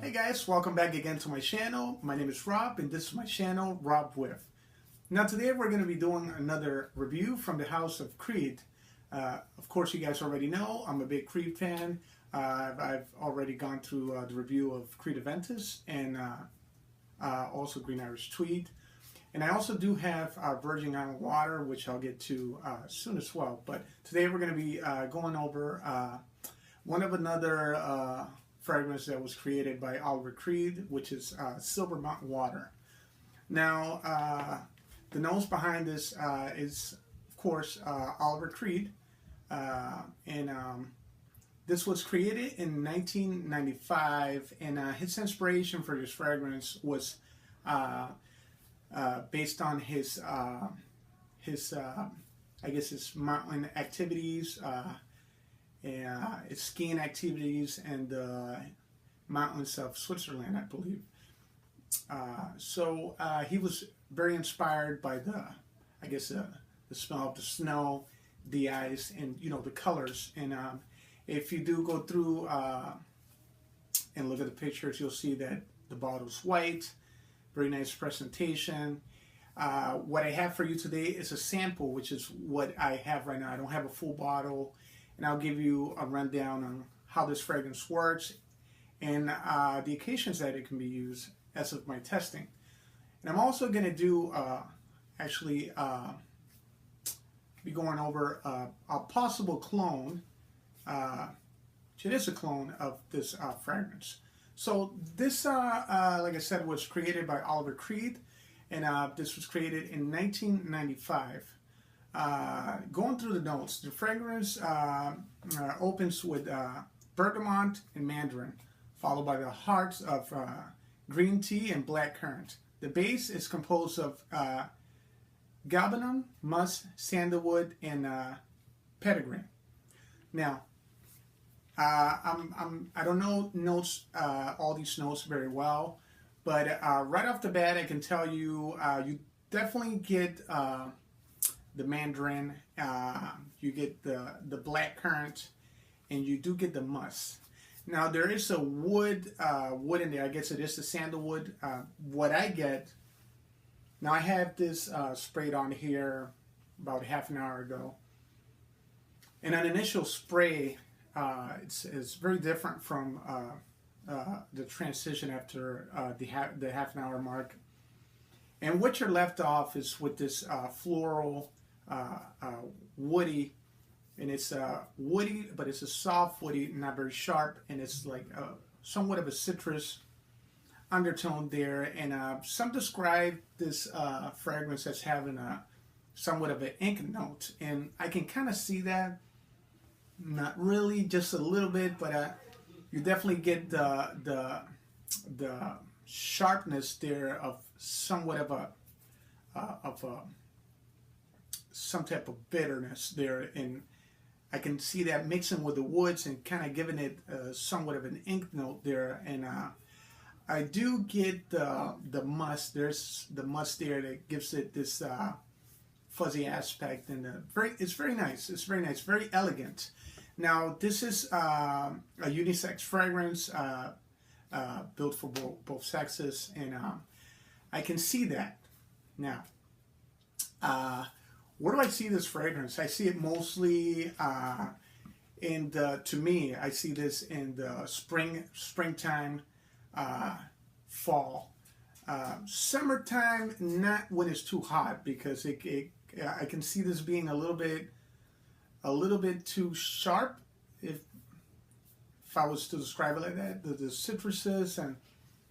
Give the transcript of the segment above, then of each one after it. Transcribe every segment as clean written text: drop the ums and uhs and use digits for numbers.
Hey guys, welcome back again to my channel. My name is Rob and this is my channel, Rob With. Now today we're going to be doing another review from the house of Creed. Of course you guys already know I'm a big Creed fan. I've already gone through the review of Creed Aventus and also Green Irish Tweed. And I also do have Virgin Island Water, which I'll get to soon as well. But today we're going to be going over one of another fragrance that was created by Olivier Creed, which is Silver Mountain Water. Now, the nose behind this is, of course, Olivier Creed, and this was created in 1995, and his inspiration for this fragrance was based on his I guess his mountain activities. It's skiing activities and the mountains of Switzerland, I believe. So he was very inspired by the smell of the snow, the ice, and the colors. And if you do go through and look at the pictures, you'll see that the bottle's white, very nice presentation. What I have for you today is a sample, which is what I have right now. I don't have a full bottle. And I'll give you a rundown on how this fragrance works and the occasions that it can be used as of my testing. And I'm also going to do be going over a possible clone. It is a clone of this fragrance. So this, like I said, was created by Olivier Creed, and this was created in 1995. Going through the notes, the fragrance opens with bergamot and mandarin, followed by the hearts of green tea and black currant. The base is composed of Galbanum, musk, sandalwood, and petit. Now, I don't know notes, all these notes very well, but right off the bat, I can tell you, you definitely get the mandarin, you get the black currant, and you do get the musk. Now there is a wood in there. I guess it is the sandalwood. What I get now, I have this sprayed on here about half an hour ago, and an initial spray, it's very different from the transition after the half an hour mark. And what you're left off is with this floral, woody, and it's woody, but it's a soft woody, not very sharp, and it's like somewhat of a citrus undertone there. And some describe this fragrance as having somewhat of an ink note, and I can kind of see that. Not really, just a little bit, but you definitely get the sharpness there of somewhat of some type of bitterness there, and I can see that mixing with the woods and kind of giving it somewhat of an ink note there. And I do get the musk. There's the musk there that gives it this fuzzy aspect, and it's very nice. It's very nice, very elegant. Now this is a unisex fragrance built for both sexes, and I can see that. Now, where do I see this fragrance? I see it mostly to me, I see this in the springtime, fall. Summertime, not when it's too hot, because I can see this being a little bit too sharp, if I was to describe it like that. The citruses and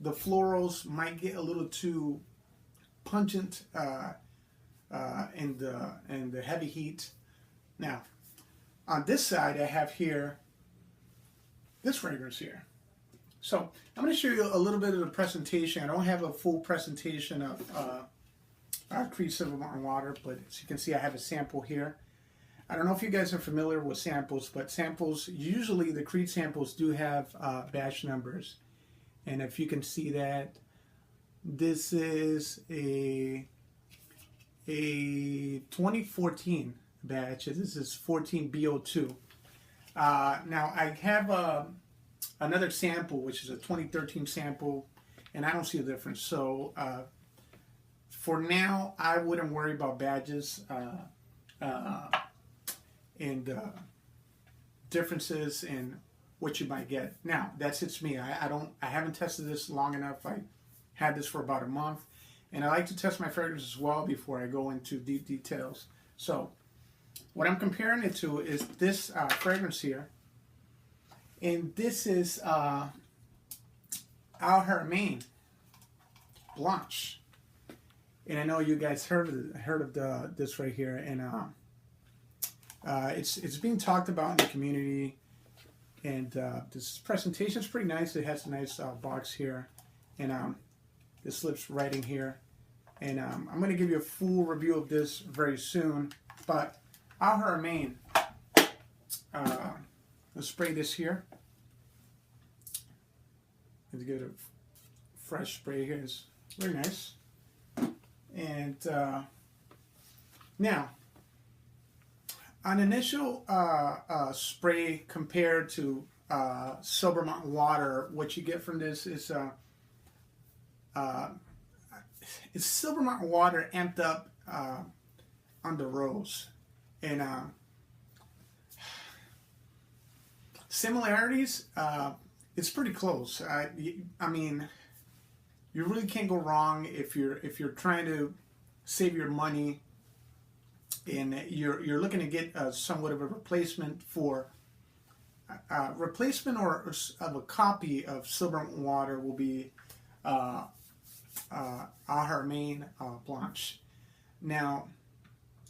the florals might get a little too pungent in the heavy heat. Now, on this side, I have here this fragrance here. So I'm going to show you a little bit of the presentation. I don't have a full presentation of Creed Silver Mountain Water, but as you can see, I have a sample here. I don't know if you guys are familiar with samples, but samples, usually the Creed samples do have batch numbers. And if you can see that, this is a 2014 batch. This is 14 BO2. Now I have another sample, which is a 2013 sample, and I don't see a difference. So for now, I wouldn't worry about badges and differences in what you might get. Now, that's it's me. I haven't tested this long enough. I had this for about a month, and I like to test my fragrance as well before I go into deep details. So what I'm comparing it to is this fragrance here, and this is Aromatic Blanche. And I know you guys heard of this right here, and it's being talked about in the community. And this presentation is pretty nice. It has a nice box here, and this slips right in here. And I'm going to give you a full review of this very soon. But Aromatic, let's spray this here. Let's get a fresh spray here. It's very nice. And now, an initial spray compared to silver mountain water, what you get from this is it's silver mountain water amped up on the rose. And similarities, it's pretty close. I mean, you really can't go wrong if you're trying to save your money and you're looking to get somewhat of a replacement for replacement or of a copy of silver mountain water will be Aromatic Blanche. Now,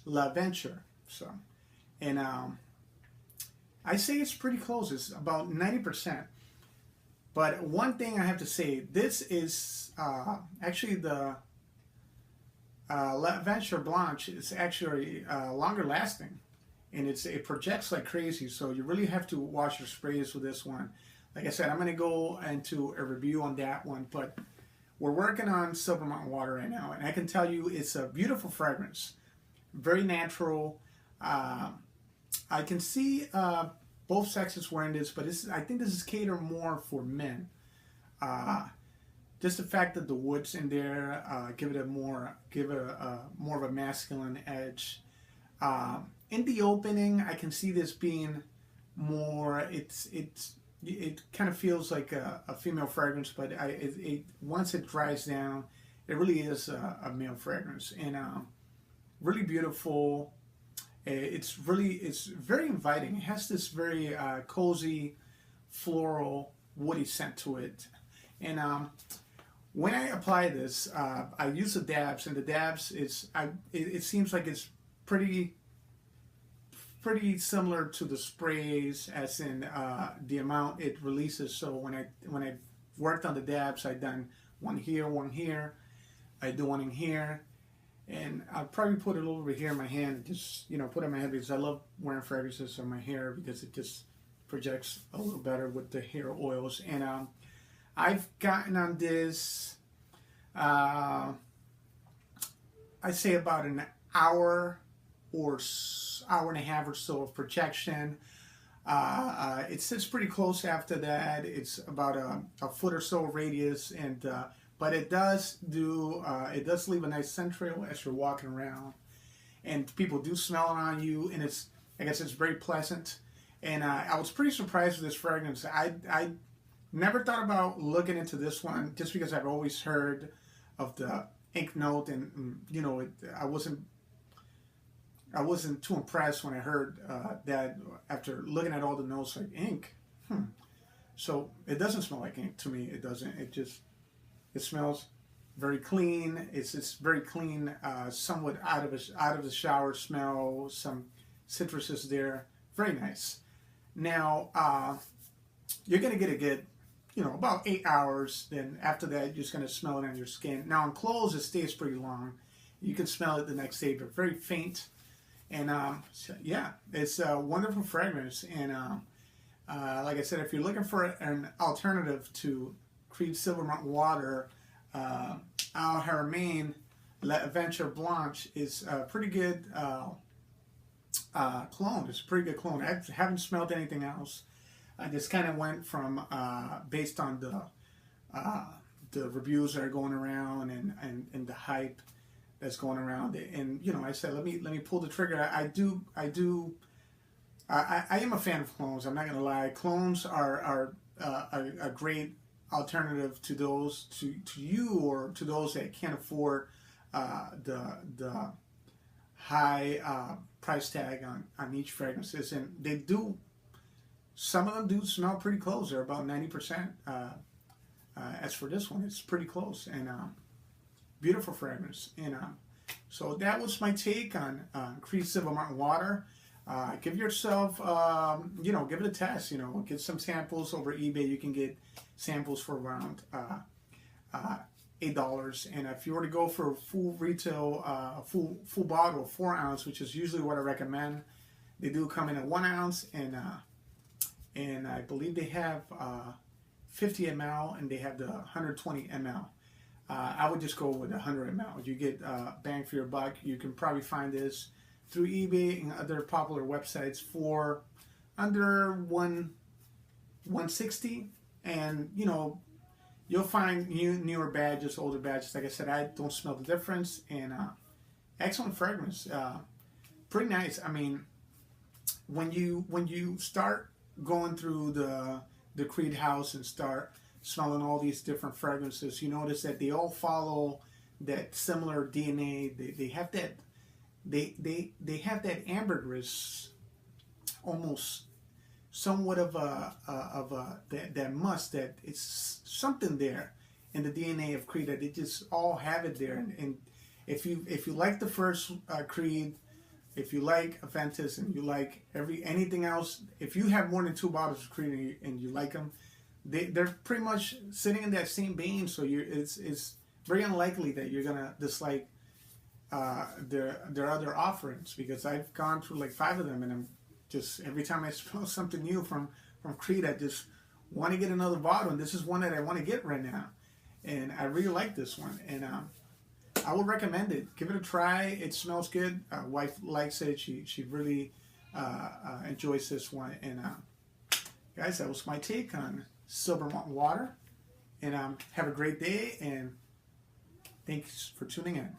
La Venture. So, and I say it's pretty close. It's about 90%. But one thing I have to say, this is actually the La Venture Blanche is actually longer lasting, and it projects like crazy. So you really have to watch your sprays with this one. Like I said, I'm going to go into a review on that one, but we're working on silver mountain water right now, and I can tell you it's a beautiful fragrance, very natural. I can see both sexes wearing this, but I think this is catered more for men. Just the fact that the wood's in there give it more of a masculine edge. In the opening, I can see this being more. It kind of feels like a female fragrance, but once it dries down, it really is a male fragrance, and really beautiful. It's very inviting. It has this very cozy, floral, woody scent to it. And when I apply this, I use the dabs, and the dabs it seems like it's pretty similar to the sprays, as in the amount it releases. So when I worked on the dabs, I done one here, I do one in here. And I'll probably put it a little bit here in my hand, just put it in my head, because I love wearing fragrances on my hair because it just projects a little better with the hair oils. And I've gotten on this, I'd say about an hour or hour and a half or so of projection. It sits pretty close after that. It's about a foot or so radius, and but it does leave a nice scent trail as you're walking around, and people do smell it on you, and I guess it's very pleasant. And I was pretty surprised with this fragrance. I never thought about looking into this one, just because I've always heard of the ink note, and I wasn't too impressed when I heard that after looking at all the notes, like ink. So it doesn't smell like ink to me. It doesn't. It smells very clean. It's very clean, somewhat out of the shower smell. Some citruses there. Very nice. Now you're gonna get a good, about 8 hours. Then after that, you're just gonna smell it on your skin. Now on clothes, it stays pretty long. You can smell it the next day, but very faint. And so, yeah, it's a wonderful fragrance. And like I said, if you're looking for an alternative to Creed Silver Mountain Water, Aromatic La Venture Blanche is a pretty good clone. It's a pretty good clone. I haven't smelled anything else. I just kind of went from based on the reviews that are going around and the hype that's going around, and you know, I said let me pull the trigger. I am a fan of clones. I'm not gonna lie. Clones are a great alternative to those to you or to those that can't afford the high price tag on each fragrances, and they do. Some of them do smell pretty close. They're about 90%. As for this one, it's pretty close and beautiful fragrance. And so that was my take on Creed Silver Mountain Water. Give yourself, you know, give it a test. You know, get some samples over eBay. You can get samples for around $8. And if you were to go for a full retail, full bottle, 4 ounce, which is usually what I recommend, they do come in at 1 ounce, and I believe they have 50 ml and they have the 120 ml. I would just go with 100 ml. You get bang for your buck. You can probably find this through eBay and other popular websites for under 160, and you know, you'll find newer badges, older badges. Like I said, I don't smell the difference, and excellent fragrance, pretty nice. I mean, when you start going through the Creed house and start smelling all these different fragrances, you notice that they all follow that similar DNA. They have that. They have that ambergris, almost somewhat of that musk, that it's something there in the DNA of Creed that they just all have it there. And if you like the first Creed, if you like Aventus, and you like anything else, if you have more than 2 bottles of Creed and you like them, they're pretty much sitting in that same vein. So it's very unlikely that you're gonna dislike their other offerings, because I've gone through like 5 of them, and I'm just, every time I smell something new from Creed, I just want to get another bottle, and this is one that I want to get right now, and I really like this one, and I would recommend it. Give it a try. It smells good. Wife likes it. She really enjoys this one, and guys, that was my take on Silver Mountain Water, and have a great day, and thanks for tuning in.